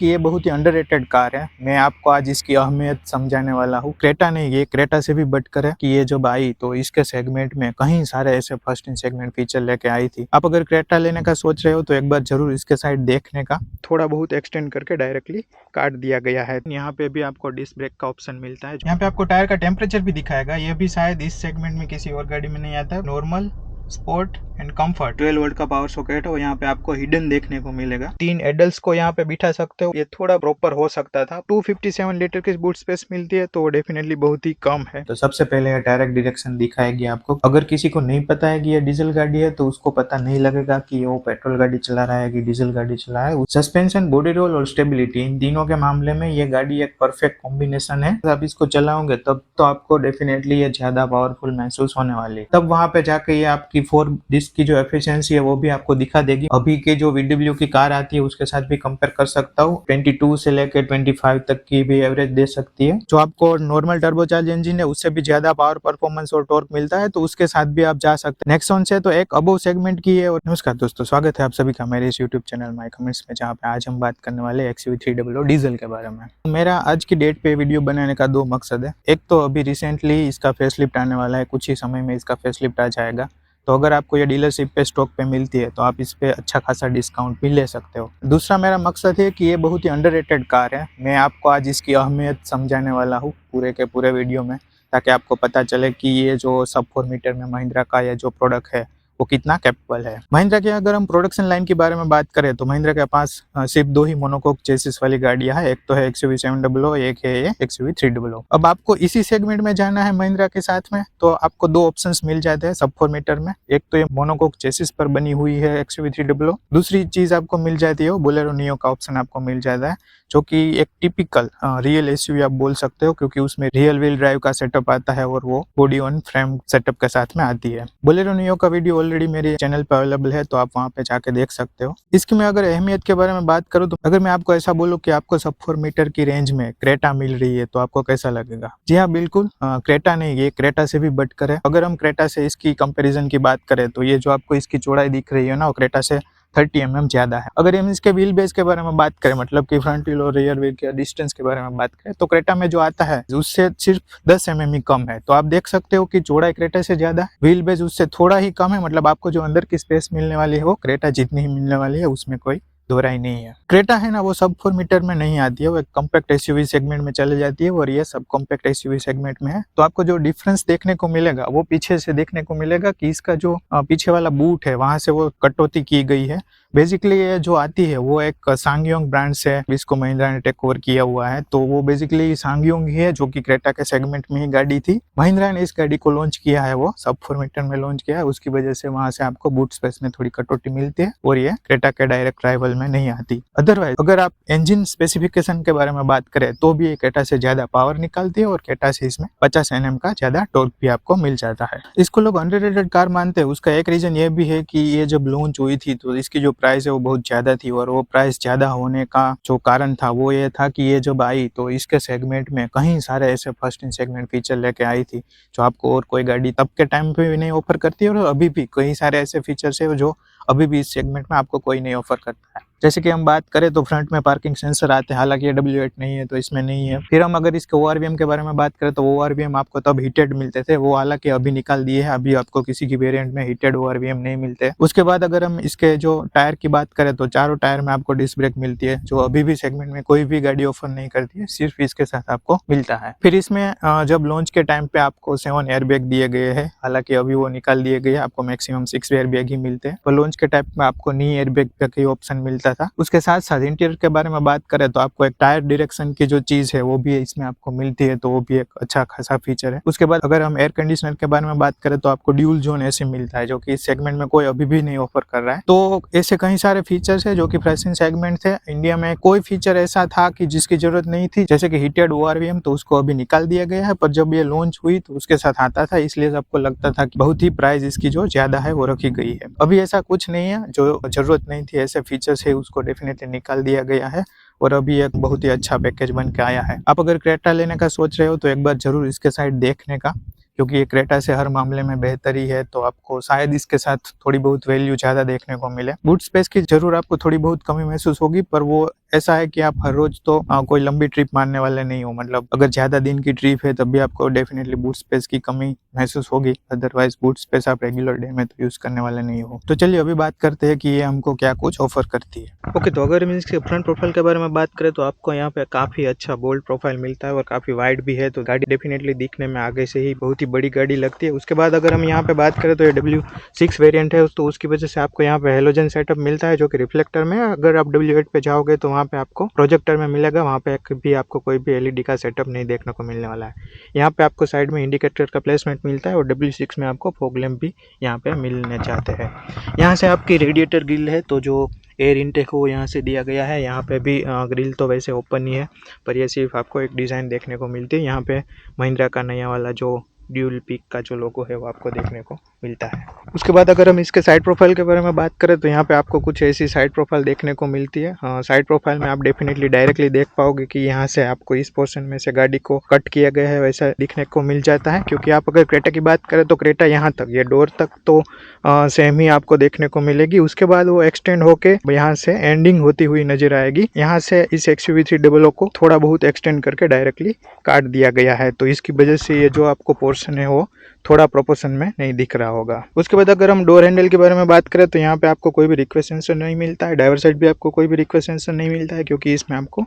कि ये बहुत ही अंडररेटेड कार है। मैं आपको आज इसकी अहमियत समझाने वाला हूँ। क्रेटा नहीं, ये क्रेटा से भी बढ़कर है कि ये जब आई तो इसके सेगमेंट में कई सारे ऐसे फर्स्ट इन सेगमेंट फीचर लेके आई थी। आप अगर क्रेटा लेने का सोच रहे हो तो एक बार जरूर इसके साइड देखने का। थोड़ा बहुत एक्सटेंड करके डायरेक्टली काट दिया गया है। यहाँ पे भी आपको डिस्क ब्रेक का ऑप्शन मिलता है। यहाँ पे आपको टायर का टेम्परेचर भी दिखाएगा। ये भी शायद इस सेगमेंट में किसी और गाड़ी में नहीं आता है। Normal, sport and comfort 12 volt का पावर सॉकेट है और यहाँ पे आपको हिडन देखने को मिलेगा। 3 एडल्ट्स को यहाँ पे बिठा सकते हो। ये थोड़ा प्रॉपर हो सकता था। 257 लीटर की बूट स्पेस मिलती है तो डेफिनेटली बहुत ही कम है। तो सबसे पहले डायरेक्ट डायरेक्शन दिखाएगी आपको। अगर किसी को नहीं पता है कि ये डीजल गाड़ी है तो उसको पता नहीं लगेगा कि वो पेट्रोल गाड़ी चला रहा है कि डीजल गाड़ी चला रहा है। सस्पेंशन, बॉडी रोल और स्टेबिलिटी, इन तीनों के मामले में ये गाड़ी एक परफेक्ट कॉम्बिनेशन है। आप इसको चलाओगे तब तो आपको डेफिनेटली ये ज्यादा पावरफुल महसूस होने वाली है। तब वहां पे जाके ये आपकी 4 डिस्क की जो एफिशिएंसी है वो भी आपको दिखा देगी। अभी के जो VW की कार आती है उसके साथ भी कंपेयर कर सकता हूँ। 22 से लेकर 25 तक की भी एवरेज दे सकती है। जो आपको नॉर्मल टर्बोचार्ज इंजन है उससे भी ज्यादा पावर, परफॉर्मेंस और टॉर्क मिलता है तो उसके साथ भी आप जा सकते हैं। नेक्सॉन से तो एक अबव सेगमेंट की है। और नमस्कार दोस्तों, स्वागत है आप सभी का मेरे इस यूट्यूब चैनल माय कमेंट्स में, जहाँ पे आज हम बात करने वाले XUV300 डीजल के बारे में। मेरा आज की डेट पे वीडियो बनाने का 2 मकसद है। एक तो अभी रिसेंटली इसका फेसलिफ्ट आने वाला है, कुछ ही समय में इसका फेसलिफ्ट आ जाएगा। तो अगर आपको ये डीलरशिप पे स्टॉक पे मिलती है तो आप इस पे अच्छा खासा डिस्काउंट भी ले सकते हो। दूसरा मेरा मकसद है कि ये बहुत ही अंडररेटेड कार है। मैं आपको आज इसकी अहमियत समझाने वाला हूँ पूरे के पूरे वीडियो में, ताकि आपको पता चले कि ये जो सब 4 मीटर में महिंद्रा का ये जो प्रोडक्ट है वो कितना कैपेबल है। महिंद्रा की अगर हम प्रोडक्शन लाइन के बारे में बात करें तो महिंद्रा के पास सिर्फ 2 ही मोनोकोक चेसिस वाली गाड़ियां है। एक तो है XUV700, एक है ये XUV300। अब आपको इसी सेगमेंट में जाना है महिंद्रा के साथ में तो आपको 2 ऑप्शंस मिल जाते हैं सब 4 मीटर में। एक तो ये मोनोकोक चेसिस पर बनी हुई है XUV300। दूसरी चीज आपको मिल जाती है वो बोलेरो नियो का ऑप्शन आपको मिल जाता है, जो कि एक टिपिकल रियल एसयूवी आप बोल सकते हो, क्योंकि उसमें रियल व्हील ड्राइव का सेटअप आता है और वो बॉडी ऑन फ्रेम सेटअप के साथ में आती है। बोलेरो नियो का वीडियो ऑलरेडी मेरे चैनल पे अवेलेबल है तो आप वहां पे जाके देख सकते हो। इसकी मैं अगर अहमियत के बारे में बात करूँ तो अगर मैं आपको ऐसा बोलूँ कि आपको सब 4 मीटर की रेंज में क्रेटा मिल रही है तो आपको कैसा लगेगा? जी हाँ, बिल्कुल, क्रेटा नहीं, ये क्रेटा से भी बढ़कर है। अगर हम क्रेटा से इसकी कंपेरिजन की बात करें तो ये जो आपको इसकी चौड़ाई दिख रही है ना, वो क्रेटा से 30 mm ज्यादा है। अगर हम इसके व्हील बेस के बारे में बात करें, मतलब कि फ्रंट व्हील और रियर व्हील के डिस्टेंस के बारे में बात करें, तो क्रेटा में जो आता है उससे सिर्फ 10 mm ही कम है। तो आप देख सकते हो कि चौड़ाई क्रेटा से ज्यादा है, व्हील बेस उससे थोड़ा ही कम है। मतलब आपको जो अंदर की स्पेस मिलने वाली है वो क्रेटा जितनी ही मिलने वाली है, उसमें कोई दोहराई नहीं है। क्रेटा है ना, वो सब 4 मीटर में नहीं आती है, वो एक कॉम्पैक्ट एसयूवी सेगमेंट में चले जाती है और ये सब कॉम्पैक्ट एसयूवी सेगमेंट में है। तो आपको जो डिफरेंस देखने को मिलेगा वो पीछे से देखने को मिलेगा कि इसका जो पीछे वाला बूट है वहां से वो कटौती की गई है। बेसिकली ये जो आती है वो एक सांगयोंग ब्रांड से इसको महिंद्रा ने टेक ओवर किया हुआ है। तो वो बेसिकली सांगयोंग ही है जो कि क्रेटा के सेगमेंट में ही गाड़ी थी। महिंद्रा ने इस गाड़ी को लॉन्च किया है, वो सब 4 मीटर में लॉन्च किया है, उसकी वजह से वहां से आपको बूट स्पेस में थोड़ी कटौती मिलती है और ये क्रेटा के डायरेक्ट राइवल में नहीं आती। अदरवाइज अगर आप इंजन स्पेसिफिकेशन के बारे में बात करें तो भी ये क्रेटा से ज्यादा पावर निकालती है और क्रेटा से इसमें 50 Nm का ज्यादा टॉर्क भी आपको मिल जाता है। इसको लोग अंडररेटेड कार मानते हैं। उसका एक रीजन ये भी है कि ये जब लॉन्च हुई थी तो इसकी जो प्राइस है वो बहुत ज्यादा थी और वो प्राइस ज्यादा होने का जो कारण था वो ये था कि ये जब आई तो इसके सेगमेंट में कई सारे ऐसे फर्स्ट इन सेगमेंट फीचर लेके आई थी जो आपको और कोई गाड़ी तब के टाइम पे भी नहीं ऑफर करती है और अभी भी कई सारे ऐसे फीचर्स है जो अभी भी इस सेगमेंट में आपको कोई नहीं ऑफर करता है। जैसे कि हम बात करें तो फ्रंट में पार्किंग सेंसर आते हैं, हालांकि ये W8 नहीं है तो इसमें नहीं है। फिर हम अगर इसके ORVM के बारे में बात करें तो ORVM आपको तब हीटेड मिलते थे, वो हालांकि अभी निकाल दिए हैं। अभी आपको किसी की वेरिएंट में हीटेड ORVM नहीं मिलते। उसके बाद अगर हम इसके जो टायर की बात करें तो चारों टायर में आपको डिस्क ब्रेक मिलती है, जो अभी भी सेगमेंट में कोई भी गाड़ी ऑफर नहीं करती है, सिर्फ इसके साथ आपको मिलता है। फिर इसमें जब लॉन्च के टाइम पे आपको 7 एयरबैग दिए गए हैं, हालांकि अभी वो निकाल दिए गए, आपको मैक्सिमम 6 एयरबैग ही मिलते हैं। तो लॉन्च के टाइम में आपको नी एयरबैग का ही ऑप्शन मिलता था। उसके साथ साथ इंटीरियर के बारे में बात करें तो आपको एक टायर डायरेक्शन की जो चीज है वो भी इसमें आपको मिलती है, तो वो भी एक अच्छा खासा फीचर है। उसके बाद अगर हम एयर कंडीशनर के बारे में बात करें तो आपको ड्यूल जोन एसी मिलता है, जो कि इस सेगमेंट में कोई अभी भी नहीं ऑफर कर रहा है। तो ऐसे कई सारे फीचर्स है जो कि फ्रेशिंग सेगमेंट थे। इंडिया में कोई फीचर ऐसा था कि जिसकी जरूरत नहीं थी, जैसे कि हीटेड ORVM, तो उसको अभी निकाल दिया गया है। पर जब ये लॉन्च हुई तो उसके साथ आता था, इसलिए सबको लगता था कि बहुत ही प्राइस इसकी जो ज्यादा है वो रखी गई है। अभी ऐसा कुछ नहीं है, जो जरूरत नहीं थी ऐसे फीचर्स है उसको डेफिनेटली निकाल दिया गया है और अभी एक बहुत ही अच्छा पैकेज बन के आया है। आप अगर क्रेटा लेने का सोच रहे हो तो एक बार जरूर इसके साइड देखने का, क्योंकि ये क्रेटा से हर मामले में बेहतर ही है। तो आपको शायद इसके साथ थोड़ी बहुत वैल्यू ज्यादा देखने को मिले। बूट स्पेस की जरूर आपको थोड़ी बहुत कमी महसूस होगी, पर वो ऐसा है कि आप हर रोज तो कोई लंबी ट्रिप मारने वाले नहीं हो, मतलब अगर ज़्यादा दिन की ट्रिप है तब भी आपको डेफिनेटली बूट स्पेस की कमी महसूस होगी, अदरवाइज बूट स्पेस आप रेगुलर डे में तो यूज़ करने वाले नहीं हो। तो चलिए अभी बात करते हैं कि ये हमको क्या कुछ ऑफर करती है। ओके, तो अगर हम इसके फ्रंट प्रोफाइल के बारे में बात करें तो आपको यहाँ पे काफ़ी अच्छा बोल्ड प्रोफाइल मिलता है और काफ़ी वाइड भी है, तो गाड़ी डेफिनेटली दिखने में आगे से ही बहुत ही बड़ी गाड़ी लगती है। उसके बाद अगर हम यहाँ पे बात करें तो ये W6 वेरिएंट है, तो उसकी वजह से आपको यहाँ पे हेलोजन सेटअप मिलता है जो कि रिफ्लेक्टर में, अगर आप W8 पे जाओगे तो वहाँ पे आपको प्रोजेक्टर में मिलेगा, वहाँ पे भी आपको कोई भी LED का सेटअप नहीं देखने को मिलने वाला है। यहाँ पे आपको साइड में इंडिकेटर का प्लेसमेंट मिलता है और W6 में आपको फॉग लैंप भी यहाँ पे मिलने चाहते हैं। यहाँ से आपकी रेडिएटर ग्रिल है, तो जो एयर इनटेक हो यहाँ से दिया गया है। यहाँ पे भी ग्रिल तो वैसे ओपन ही है, पर ये सिर्फ आपको एक डिज़ाइन देखने को मिलती है। यहाँ पे महिंद्रा का नया वाला जो ड्यूल पिक का जो लोगो है वो आपको देखने को मिलता है। उसके बाद अगर हम इसके साइड प्रोफाइल के बारे में बात करें तो यहाँ पे आपको कुछ ऐसी साइड प्रोफाइल देखने को मिलती है। साइड प्रोफाइल में आप डेफिनेटली डायरेक्टली देख पाओगे कि यहाँ से आपको इस पोर्शन में से गाड़ी को कट किया गया है वैसा दिखने को मिल जाता है, क्योंकि आप अगर क्रेटा की बात करें तो क्रेटा यहाँ तक, ये डोर तक तो सेम ही आपको देखने को मिलेगी। उसके बाद वो एक्सटेंड होके यहाँ से एंडिंग होती हुई नजर आएगी। यहाँ से इस XUV300 को थोड़ा बहुत एक्सटेंड करके डायरेक्टली काट दिया गया है, तो इसकी वजह से ये जो आपको पोर्शन है वो थोड़ा प्रोपोर्शन में नहीं दिख रहा होगा। उसके बाद अगर हम डोर हैंडल के बारे में बात करें तो यहाँ पे आपको कोई भी रिक्वेस्ट सेंसर नहीं मिलता है, ड्राइवर साइड भी आपको कोई भी रिक्वेस्ट सेंसर नहीं मिलता है, क्योंकि इसमें आपको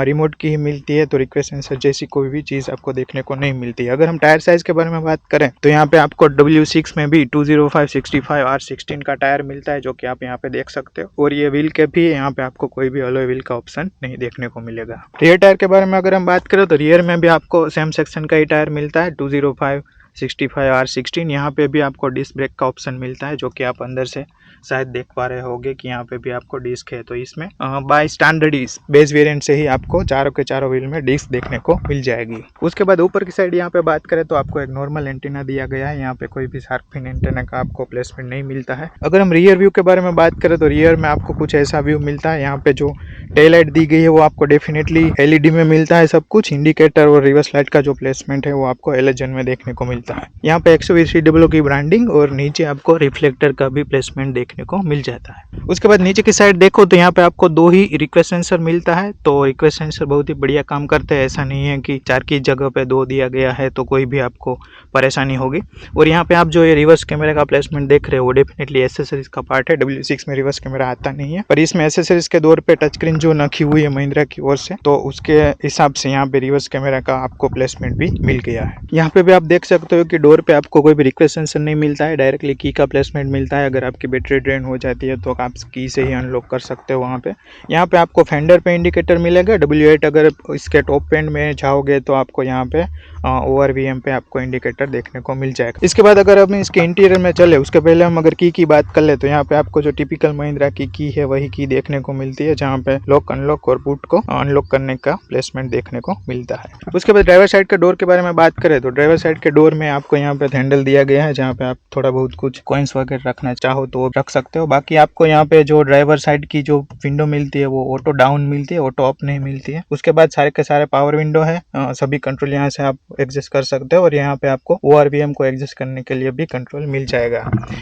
रिमोट की ही मिलती है, तो रिक्वेस्ट सेंसर जैसी कोई भी चीज़ आपको देखने को नहीं मिलती है। अगर हम टायर साइज़ के बारे में बात करें तो यहाँ पे आपको W6 में भी 205/65 R16 का टायर मिलता है, जो कि आप यहाँ पे देख सकते हो, और ये व्हील के भी यहाँ पे आपको कोई भी अलॉय व्हील का ऑप्शन नहीं देखने को मिलेगा। रियर टायर के बारे में अगर हम बात करें तो रियर में भी आपको सेम सेक्शन का ही टायर मिलता है, 205/65 R16। यहाँ पे भी आपको डिस्क ब्रेक का ऑप्शन मिलता है, जो कि आप अंदर से शायद देख पा रहे होगे कि यहाँ पे भी आपको डिस्क है, तो इसमें बाय स्टैंडर्ड बेस वेरिएंट से ही आपको चारों के चारों व्हील में डिस्क देखने को मिल जाएगी। उसके बाद ऊपर की साइड यहाँ पे बात करें तो आपको एक नॉर्मल एंटीना दिया गया है, यहाँ पे कोई भी शार्क फिन एंटीना का आपको प्लेसमेंट नहीं मिलता है। अगर हम रियर व्यू के बारे में बात करें तो रियर में आपको कुछ ऐसा व्यू मिलता है, यहाँ पे जो टेल लाइट दी गई है वो आपको डेफिनेटली LED में मिलता है सब कुछ, इंडिकेटर और रिवर्स लाइट का जो प्लेसमेंट है वो आपको हेलोजन में देखने को मिलता है। यहाँ पे XUV300 की ब्रांडिंग और नीचे आपको रिफ्लेक्टर का भी प्लेसमेंट देखने को मिल जाता है। उसके बाद नीचे की साइड देखो तो यहाँ पे आपको 2 ही रिक्वेस्ट सेंसर मिलता है, तो रिक्वेस्ट सेंसर बहुत ही बढ़िया काम करते हैं, ऐसा नहीं है कि 4 की जगह पे 2 दिया गया है तो कोई भी आपको परेशानी होगी। और यहाँ पे आप जो ये रिवर्स कैमरे का प्लेसमेंट देख रहे हो वो डेफिनेटली एसेसरीज का पार्ट है। W6 में रिवर्स कैमरा आता नहीं है, पर इसमें एसेसरीज के दौर पे टच स्क्रीन जो नखी हुई है महिंद्रा की ओर से, तो उसके हिसाब से यहाँ पे रिवर्स कैमरा का आपको प्लेसमेंट भी मिल गया है। यहाँ पे भी आप देख सकते हो कि डोर पे आपको कोई भी रिक्वेस्ट सेंसर नहीं मिलता है, डायरेक्टली की का प्लेसमेंट मिलता है। अगर आपकी बैटरी ड्रेन हो जाती है तो आप की से ही अनलॉक कर सकते हो वहाँ पे। यहाँ पे आपको फेंडर पे इंडिकेटर मिलेगा, W8 अगर इसके टॉप एंड में जाओगे तो आपको यहाँ पे ORVM पे आपको इंडिकेटर देखने को मिल जाएगा। इसके बाद अगर हम इसके इंटीरियर में चले उसके पहले हम अगर की बात कर ले तो यहाँ पे आपको जो टिपिकल महिंद्रा की है वही की देखने को मिलती है, जहाँ पे लॉक अनलॉक और बूट को अनलॉक करने का प्लेसमेंट देखने को मिलता है। उसके बाद ड्राइवर साइड के डोर के बारे में बात करें तो ड्राइवर साइड के डोर में आपको यहाँ पे हैंडल दिया गया है, जहाँ पे आप थोड़ा बहुत कुछ कॉइन्स वगैरह रखना चाहो तो रख सकते हो। बाकी आपको यहाँ पे जो ड्राइवर साइड की जो विंडो मिलती है वो ऑटो डाउन मिलती है, ऑटो अप नहीं मिलती है। उसके बाद सारे के सारे पावर विंडो है, सभी कंट्रोल यहाँ से आप एडजस्ट कर सकते हो, और यहाँ पे आपको ORVM को एडजस्ट करने के लिए भी कंट्रोल मिल जाएगा।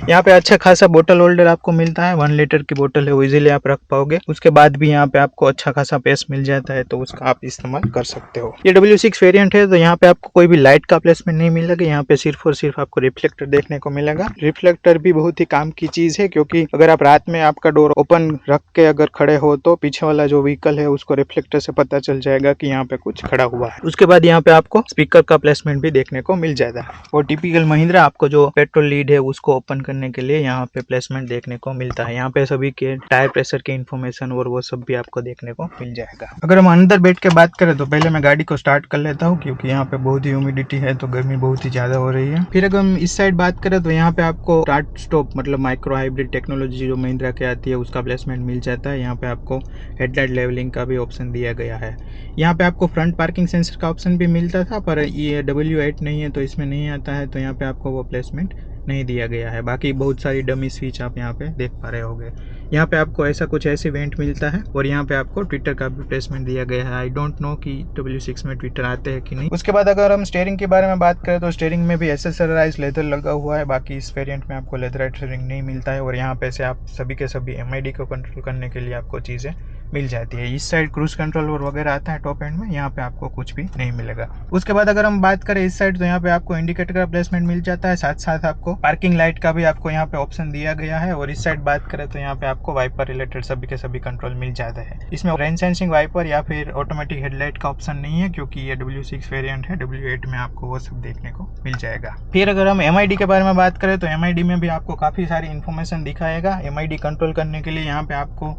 यहाँ पे अच्छा खासा बोतल होल्डर आपको मिलता है, 1 लीटर की बोतल है वो इजीली आप रख पाओगे। उसके बाद भी यहाँ पे आपको अच्छा खासा पेस मिल जाता है, तो उसका आप इस्तेमाल कर सकते हो। ये W6 वेरिएंट है, तो यहाँ पे आपको कोई भी लाइट का प्लेसमेंट नहीं मिलेगा, यहाँ पे सिर्फ और सिर्फ आपको रिफ्लेक्टर देखने को मिलेगा। रिफ्लेक्टर भी बहुत ही काम की चीज है, क्योंकि अगर आप रात में आपका डोर ओपन रख के अगर खड़े हो तो पीछे वाला जो व्हीकल है उसको रिफ्लेक्टर से पता चल जाएगा कि यहाँ पे कुछ खड़ा हुआ है। उसके बाद यहाँ पे आपको स्पीकर का प्लेसमेंट भी देखने को मिल जाता है, और टिपिकल महिंद्रा आपको जो पेट्रोल लीड है उसको ओपन करने के लिए यहाँ पे प्लेसमेंट देखने को मिलता है। यहाँ पे सभी के टायर प्रेशर के इन्फॉर्मेशन और वो सब भी आपको देखने को मिल जाएगा। अगर हम अंदर बैठ के बात करें तो पहले मैं गाड़ी को स्टार्ट कर लेता हूँ, क्योंकि यहाँ पे बहुत ही ह्यूमिडिटी है तो गर्मी बहुत ही ज्यादा हो रही है। फिर अगर हम इस साइड बात करें तो यहाँ पे आपको स्टार्ट स्टॉप मतलब माइक्रो हाइब्रिड टेक्नोलॉजी जो महिंद्रा के आती है उसका प्लेसमेंट मिल जाता है। यहाँ पे आपको हेडलाइट लेवलिंग का भी ऑप्शन दिया गया है। यहाँ पे आपको फ्रंट पार्किंग सेंसर का ऑप्शन भी मिलता था, पर ये W8 नहीं है तो इसमें नहीं आता है, तो यहाँ पे आपको वो प्लेसमेंट नहीं दिया गया है। बाकी बहुत सारी डमी स्विच आप यहाँ पे देख पा रहे होगे। यहाँ पे आपको ऐसा कुछ ऐसे इवेंट मिलता है, और यहाँ पे आपको ट्विटर का भी प्लेसमेंट दिया गया है। आई डोंट नो कि W6 में ट्विटर आते हैं कि नहीं। उसके बाद अगर हम स्टीयरिंग के बारे में बात करें तो स्टीयरिंग में भी एसेसराइज लेदर लगा हुआ है, बाकी इस वेरिएंट में आपको लेदराइट स्टीयरिंग नहीं मिलता है, और यहाँ पे से आप सभी के सभी MID को कंट्रोल करने के लिए आपको चीज़ें मिल जाती है। इस साइड क्रूज कंट्रोल और वगैरह आता है टॉप एंड में, यहाँ पे आपको कुछ भी नहीं मिलेगा। उसके बाद अगर हम बात करें इस साइड, तो यहाँ पे आपको इंडिकेटर का प्लेसमेंट मिल जाता है, साथ साथ आपको पार्किंग लाइट का भी आपको यहाँ पे ऑप्शन दिया गया है। और इस साइड बात करें तो यहाँ पे आपको वाइपर रिलेटेड सभी के सभी कंट्रोल मिल जाते हैं। इसमें रेन सेंसिंग वाइपर या फिर ऑटोमेटिक हेडलाइट का ऑप्शन नहीं है, क्योंकि ये W6 वेरिएंट है। W8 में आपको वो सब देखने को मिल जाएगा। फिर अगर हम MID के बारे में बात करें तो MID में भी आपको काफ़ी सारी इन्फॉर्मेशन दिखाएगा। MID कंट्रोल करने के लिए यहाँ पे आपको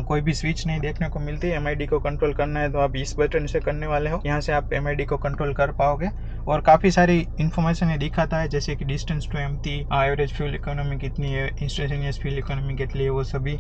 कोई भी स्विच नहीं देखने को मिलती। MID को कंट्रोल करना है तो आप इस बटन से करने वाले हो, यहाँ से आप MID को कंट्रोल कर पाओगे। और काफ़ी सारी इन्फॉर्मेशन ये दिखाता है, जैसे कि distance to empty, average fuel economy कितनी है, इंस्टेंटेनियस फ्यूल इकोनॉमी कितनी है, वो सभी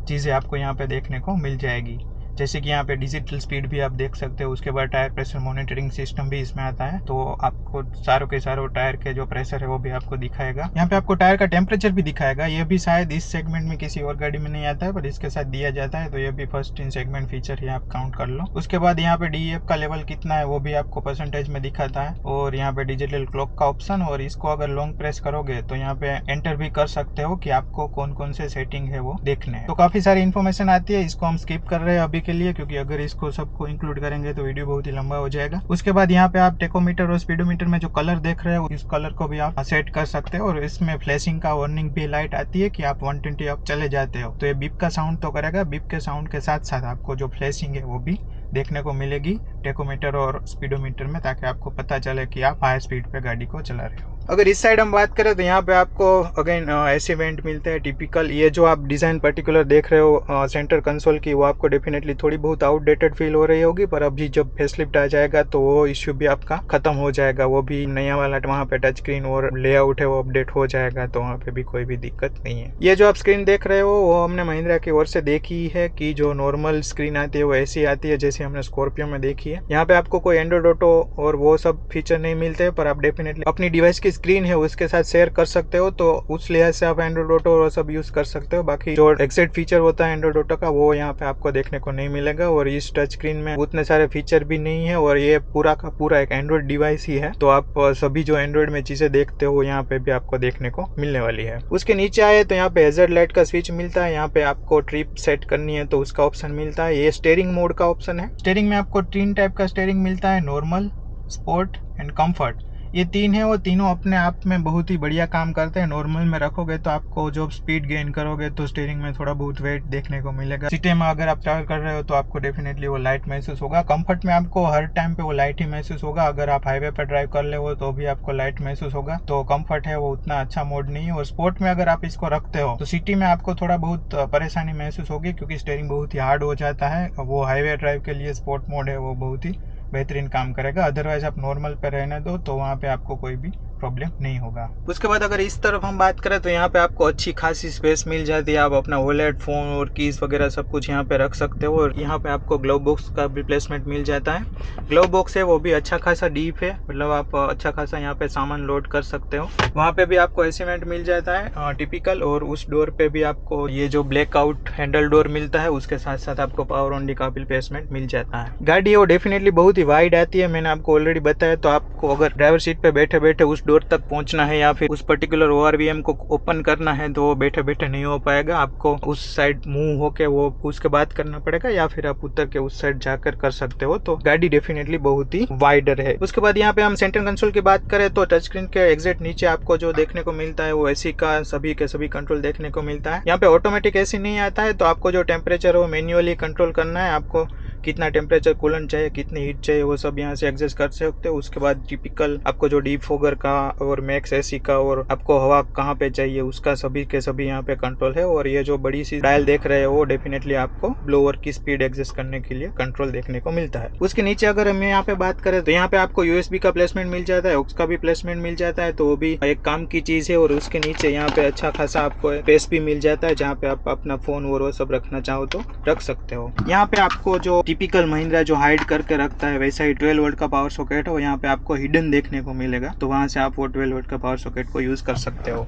चीज़ें आपको यहाँ पे देखने को मिल जाएगी। जैसे कि यहाँ पे डिजिटल स्पीड भी आप देख सकते हो। उसके बाद टायर प्रेशर मॉनिटरिंग सिस्टम भी इसमें आता है, तो आपको सारों के सारों टायर के जो प्रेशर है वो भी आपको दिखाएगा। यहाँ पे आपको टायर का टेम्परेचर भी दिखाएगा। ये भी शायद इस सेगमेंट में किसी और गाड़ी में नहीं आता है, पर इसके साथ दिया जाता है, तो ये भी फर्स्ट इन सेगमेंट फीचर ही आप काउंट कर लो। उसके बाद यहाँ पे DEF का लेवल कितना है वो भी आपको परसेंटेज में दिखाता है। और यहाँ पे डिजिटल क्लॉक का ऑप्शन, और इसको अगर लॉन्ग प्रेस करोगे तो यहाँ पे एंटर भी कर सकते हो कि आपको कौन कौन से सेटिंग है वो देखने हैं। तो काफी सारी इन्फॉर्मेशन आती है, इसको हम स्किप कर रहे हैं अभी के लिए, क्योंकि अगर इसको सबको इंक्लूड करेंगे तो वीडियो बहुत ही लंबा हो जाएगा। उसके बाद यहाँ पे आप टेकोमीटर और स्पीडोमीटर में जो कलर देख रहे हो, इस कलर को भी आप सेट कर सकते हो। और इसमें फ्लैशिंग का वार्निंग भी लाइट आती है कि आप 120 आप चले जाते हो, तो ये बीप का साउंड तो करेगा। बीप के साउंड के साथ साथ आपको जो फ्लैशिंग है वो भी देखने को मिलेगी टेकोमीटर और स्पीडोमीटर में, ताकि आपको पता चले कि आप हाई स्पीड पे गाड़ी को चला रहे हो। अगर इस साइड हम बात करें तो यहाँ पे आपको अगेन ऐसे वेंट मिलते हैं टिपिकल। ये जो आप डिज़ाइन पर्टिकुलर देख रहे हो सेंटर कंसोल की, वो आपको डेफिनेटली थोड़ी बहुत आउटडेटेड फील हो रही होगी, पर अभी जब फेसलिफ्ट आ जाएगा तो वो इश्यू भी आपका खत्म हो जाएगा। वो भी नया वाला वहाँ पे टच स्क्रीन और लेआउट है वो अपडेट हो जाएगा, तो वहाँ पे भी कोई भी दिक्कत नहीं है। ये जो आप स्क्रीन देख रहे हो वो हमने महिंद्रा की ओर से देखी है कि जो नॉर्मल स्क्रीन आती है वो ऐसी आती है जैसे हमने स्कॉर्पियो में देखी है। यहाँ पे आपको कोई एंड्रॉइड ऑटो और वो सब फीचर नहीं मिलते, पर आप डेफिनेटली अपनी डिवाइस की स्क्रीन है उसके साथ शेयर कर सकते हो, तो उस लिहाज से आप एंड्रॉइड ऑटो और सब यूज कर सकते हो। बाकी जो एग्जैक्ट फीचर होता है एंड्रॉइड ऑटो का वो यहाँ पे आपको देखने को नहीं मिलेगा। और इस टच स्क्रीन में उतने सारे फीचर भी नहीं है, और ये पूरा का पूरा एक एंड्रॉइड डिवाइस ही है, तो आप सभी जो एंड्रॉइड में चीजें देखते हो यहाँ पे भी आपको देखने को मिलने वाली है। उसके नीचे आए तो यहाँ पे हैजर्ड लाइट का स्विच मिलता है। यहाँ पे आपको ट्रिप सेट करनी है तो उसका ऑप्शन मिलता है। ये स्टीयरिंग मोड का ऑप्शन है। स्टीयरिंग में आपको 3 टाइप का स्टीयरिंग मिलता है, नॉर्मल, स्पोर्ट एंड कंफर्ट। ये 3 है, वो तीनों अपने आप में बहुत ही बढ़िया काम करते हैं। नॉर्मल में रखोगे तो आपको जो स्पीड गेन करोगे तो स्टीयरिंग में थोड़ा बहुत वेट देखने को मिलेगा। सिटी में अगर आप ट्रैवल कर रहे हो तो आपको डेफिनेटली वो लाइट महसूस होगा। कंफर्ट में आपको हर टाइम पे वो लाइट ही महसूस होगा। अगर आप हाईवे पर ड्राइव कर ले हो तो भी आपको लाइट महसूस होगा, तो कंफर्ट है वो उतना अच्छा मोड नहीं है। और स्पोर्ट में अगर आप इसको रखते हो तो सिटी में आपको थोड़ा बहुत परेशानी महसूस होगी, क्योंकि स्टीयरिंग बहुत ही हार्ड हो जाता है। वो हाईवे ड्राइव के लिए स्पोर्ट मोड है वो बहुत ही बेहतरीन काम करेगा। अदरवाइज आप नॉर्मल पे रहने दो तो वहाँ पे आपको कोई भी प्रॉब्लम नहीं होगा। उसके बाद अगर इस तरफ हम बात करें तो यहाँ पे आपको अच्छी खासी स्पेस मिल जाती है। आप अपना वॉलेट, फोन और कीज वगैरह सब कुछ यहाँ पे रख सकते हो। और यहाँ पे आपको ग्लव बॉक्स का भी प्लेसमेंट मिल जाता है। ग्लव बॉक्स है वो भी अच्छा खासा डीप है, मतलब आप अच्छा खासा यहाँ पे सामान लोड कर सकते हो। वहाँ पे भी आपको एसीमेंट मिल जाता है टिपिकल। और उस डोर पे भी आपको ये जो ब्लैकआउट हैंडल डोर मिलता है, उसके साथ साथ आपको पावर ऑन का भी प्लेसमेंट मिल जाता है। गाड़ी वो डेफिनेटली बहुत ही वाइड आती है, मैंने आपको ऑलरेडी बताया। तो आपको अगर ड्राइवर सीट पे बैठे बैठे उस डोर तक पहुंचना है या फिर उस पर्टिकुलर ORVM को ओपन करना है तो वो बैठे बैठे नहीं हो पाएगा। आपको उस साइड मूव होके वो उसके बाद करना पड़ेगा, या फिर आप उतर के उस साइड जाकर कर सकते हो। तो गाड़ी डेफिनेटली बहुत ही वाइडर है। उसके बाद यहाँ पे हम सेंटर कंसोल की बात करें तो टच स्क्रीन के एग्जैक्ट नीचे आपको जो देखने को मिलता है वो एसी का सभी के सभी कंट्रोल देखने को मिलता है। यहाँ पे ऑटोमेटिक एसी नहीं आता है, तो आपको जो टेम्परेचर हो मैन्युअली कंट्रोल करना है। आपको कितना टेम्परेचर कूलेंट चाहिए, कितनी हीट चाहिए, वो सब यहाँ से एडजस्ट कर सकते हो। उसके बाद टिपिकल आपको जो डीप फोगर का और मैक्स एसी का और आपको हवा कहाँ पे चाहिए उसका सभी के सभी यहाँ पे कंट्रोल है। और ये जो बड़ी सी डायल देख रहे हो वो डेफिनेटली आपको ब्लोअर की स्पीड एडजस्ट करने के लिए कंट्रोल देखने को मिलता है। उसके नीचे अगर हम यहाँ पे बात करें तो यहाँ पे आपको USB का प्लेसमेंट मिल जाता है, उसका भी प्लेसमेंट मिल जाता है, तो वो भी एक काम की चीज है। और उसके नीचे यहाँ पे अच्छा खासा आपको स्पेस भी मिल जाता है, जहाँ पे आप अपना फोन और वो सब रखना चाहो तो रख सकते हो। यहाँ पे आपको जो टिपिकल महिंद्रा जो हाइड करके रखता है वैसा ही 12 वोल्ट का पावर सॉकेट है, और यहाँ पे आपको हिडन देखने को मिलेगा, तो वहाँ से आप वो 12 वोल्ट का पावर सॉकेट को यूज़ कर सकते हो।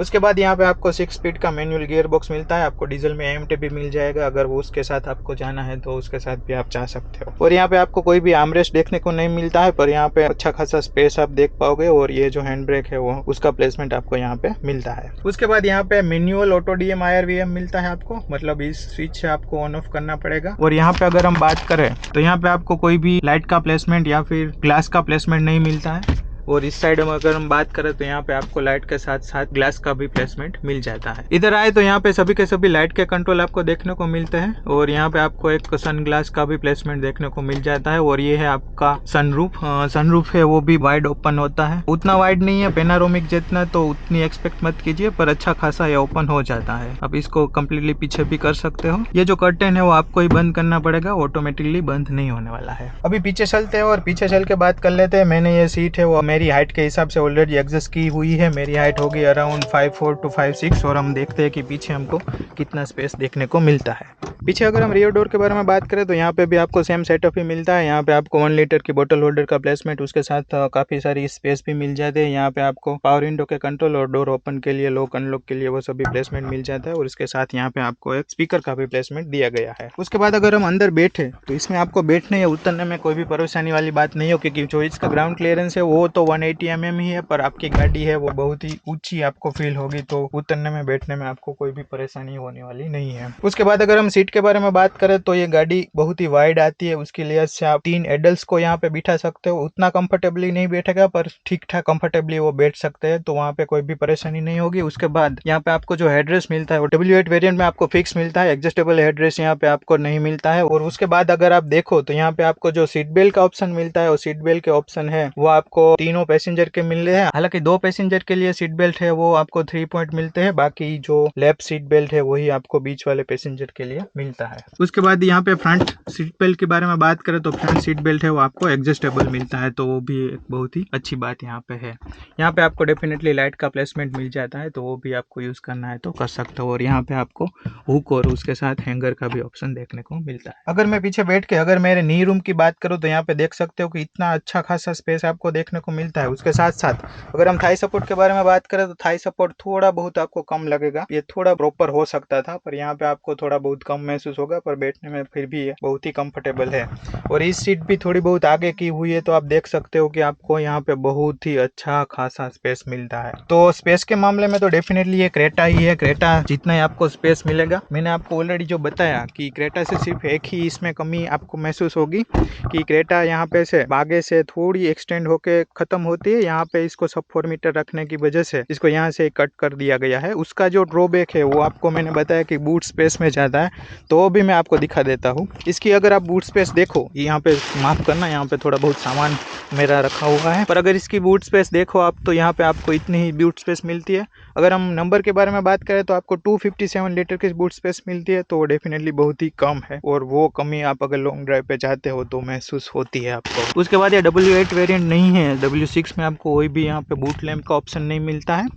उसके बाद यहाँ पे आपको 6 स्पीड का मैनुअल गियर बॉक्स मिलता है, आपको डीजल में AMT भी मिल जाएगा, अगर वो उसके साथ आपको जाना है तो उसके साथ भी आप जा सकते हो। और यहाँ पे आपको कोई भी आर्मरेस्ट देखने को नहीं मिलता है, पर यहाँ पे अच्छा खासा स्पेस आप देख पाओगे, और ये जो हैंड ब्रेक है वो उसका प्लेसमेंट आपको यहाँ पे मिलता है। उसके बाद यहाँ पे मैनुअल ऑटो DM IRVM मिलता है आपको, मतलब इस स्विच से आपको ऑन ऑफ करना पड़ेगा। और यहाँ पे अगर हम बात करें तो यहाँ पे आपको कोई भी लाइट का प्लेसमेंट या फिर ग्लास का प्लेसमेंट नहीं मिलता है, और इस साइड में अगर हम बात करें तो यहाँ पे आपको लाइट के साथ साथ ग्लास का भी प्लेसमेंट मिल जाता है। इधर आए तो यहाँ पे सभी के सभी लाइट के कंट्रोल आपको देखने को मिलते हैं, और यहाँ पे आपको एक सन ग्लास का भी प्लेसमेंट देखने को मिल जाता है। और ये है आपका सनरूफ, सनरूफ है वो भी वाइड ओपन होता है, उतना वाइड नहीं है पेनारोमिक जितना, तो उतनी एक्सपेक्ट मत कीजिए, पर अच्छा खासा ये ओपन हो जाता है। आप इसको कम्प्लीटली पीछे भी कर सकते हो। ये जो कर्टेन है वो आपको ही बंद करना पड़ेगा, ऑटोमेटिकली बंद नहीं होने वाला है। अभी पीछे चलते हैं और पीछे चल के बात कर लेते हैं। मैंने ये सीट है वो मेरी हाइट के हिसाब से ऑलरेडी एडजस्ट की हुई है। मेरी हाइट होगी अराउंड 5'4" to 5'6", और हम देखते हैं कि पीछे हमको कितना स्पेस देखने को मिलता है। पीछे अगर हम रियर डोर के बारे में बात करें तो यहाँ पे भी आपको सेम सेटअप ही मिलता है। यहाँ पे आपको 1 लीटर की बोतल होल्डर का प्लेसमेंट, उसके साथ काफ़ी सारी स्पेस भी मिल जाते हैं। यहाँ पे आपको पावर विंडो के कंट्रोल और डोर ओपन के लिए, लॉक अनलॉक के लिए वो सभी प्लेसमेंट मिल जाता है, और इसके साथ यहाँ पे आपको एक स्पीकर का भी प्लेसमेंट दिया गया है। उसके बाद अगर हम अंदर बैठे तो इसमें आपको बैठने या उतरने में कोई भी परेशानी वाली बात नहीं हो, क्योंकि जो इसका ग्राउंड क्लियरेंस है वो तो 180 mm ही है, पर आपकी गाड़ी है वो बहुत ही ऊंची आपको फील होगी, तो उतरने में बैठने में आपको कोई भी परेशानी होने वाली नहीं है। उसके बाद अगर हम सीट के बारे में बात करें तो ये गाड़ी बहुत ही वाइड आती है, उसके लिए से आप 3 एडल्ट्स को यहाँ पे बिठा सकते हो। उतना कंफर्टेबली नहीं बैठेगा, पर ठीक ठाक कंफर्टेबली वो बैठ सकते हैं, तो वहाँ पे कोई भी परेशानी नहीं होगी। उसके बाद यहाँ पे आपको जो हेडरेस्ट मिलता है वो W8 वेरिएंट में आपको फिक्स मिलता है, एडजस्टेबल हेडरेस्ट यहाँ पे आपको नहीं मिलता है। और उसके बाद अगर आप देखो तो यहाँ पे आपको जो सीट बेल्ट का ऑप्शन मिलता है, और सीट बेल्ट के ऑप्शन है वो आपको तीनों पैसेंजर के मिल रहे हैं। हालांकि 2 पैसेंजर के लिए सीट बेल्ट है वो आपको 3 पॉइंट मिलते हैं, बाकी जो लेफ्ट सीट बेल्ट है वही आपको बीच वाले पैसेंजर के लिए मिलता है। उसके बाद यहाँ पे फ्रंट सीट बेल्ट के बारे में बात करें तो फ्रंट सीट बेल्ट है वो आपको एडजस्टेबल मिलता है, तो वो भी एक बहुत ही अच्छी बात यहाँ पे है। यहाँ पे आपको डेफिनेटली लाइट का प्लेसमेंट मिल जाता है, तो वो भी आपको यूज करना है तो कर सकते हो। और यहाँ पे आपको हुक और उसके साथ हैंगर का भी ऑप्शन देखने को मिलता है। अगर मैं पीछे बैठ के अगर मेरे नी रूम की बात करूँ तो यहाँ पे देख सकते हो कि इतना अच्छा खासा स्पेस आपको देखने को मिलता है। उसके साथ साथ अगर हम थाई सपोर्ट के बारे में बात करें तो थाई सपोर्ट थोड़ा बहुत आपको कम लगेगा, ये थोड़ा प्रॉपर हो सकता था, पर यहाँ पे आपको थोड़ा बहुत कम महसूस होगा, पर बैठने में फिर भी ये बहुत ही कंफर्टेबल है। और इस सीट भी थोड़ी बहुत आगे की हुई है, तो आप देख सकते हो कि आपको यहाँ पे बहुत ही अच्छा खासा स्पेस मिलता है। तो स्पेस के मामले में तो डेफिनेटली ये क्रेटा ही है, क्रेटा जितना ही आपको स्पेस मिलेगा। मैंने आपको ऑलरेडी जो बताया कि क्रेटा से सिर्फ एक ही इसमें कमी आपको महसूस होगी कि क्रेटा यहाँ पे से आगे से थोड़ी एक्सटेंड होके खत्म होती है, यहाँ पे इसको सब 4 मीटर रखने की वजह से इसको यहाँ से कट कर दिया गया है। उसका जो ड्रॉबैक है वो आपको मैंने बताया कि बूट स्पेस में ज़्यादा है, तो वो भी मैं आपको दिखा देता हूँ। इसकी अगर आप बूट स्पेस देखो, यहाँ पे माफ़ करना, यहाँ पे थोड़ा बहुत सामान मेरा रखा हुआ है, पर अगर इसकी बूट स्पेस देखो आप तो यहाँ पे आपको इतनी ही बूट स्पेस मिलती है। अगर हम नंबर के बारे में बात करें तो आपको 257 लीटर की बूट स्पेस मिलती है, तो वो डेफिनेटली बहुत ही कम है, और वो कमी आप अगर लॉन्ग ड्राइव पे जाते हो तो महसूस होती है आपको। उसके बाद ये W8 वेरिएंट नहीं है, W6 में आपको कोई भी यहाँ पे बूट लैम्प का ऑप्शन नहीं मिलता है,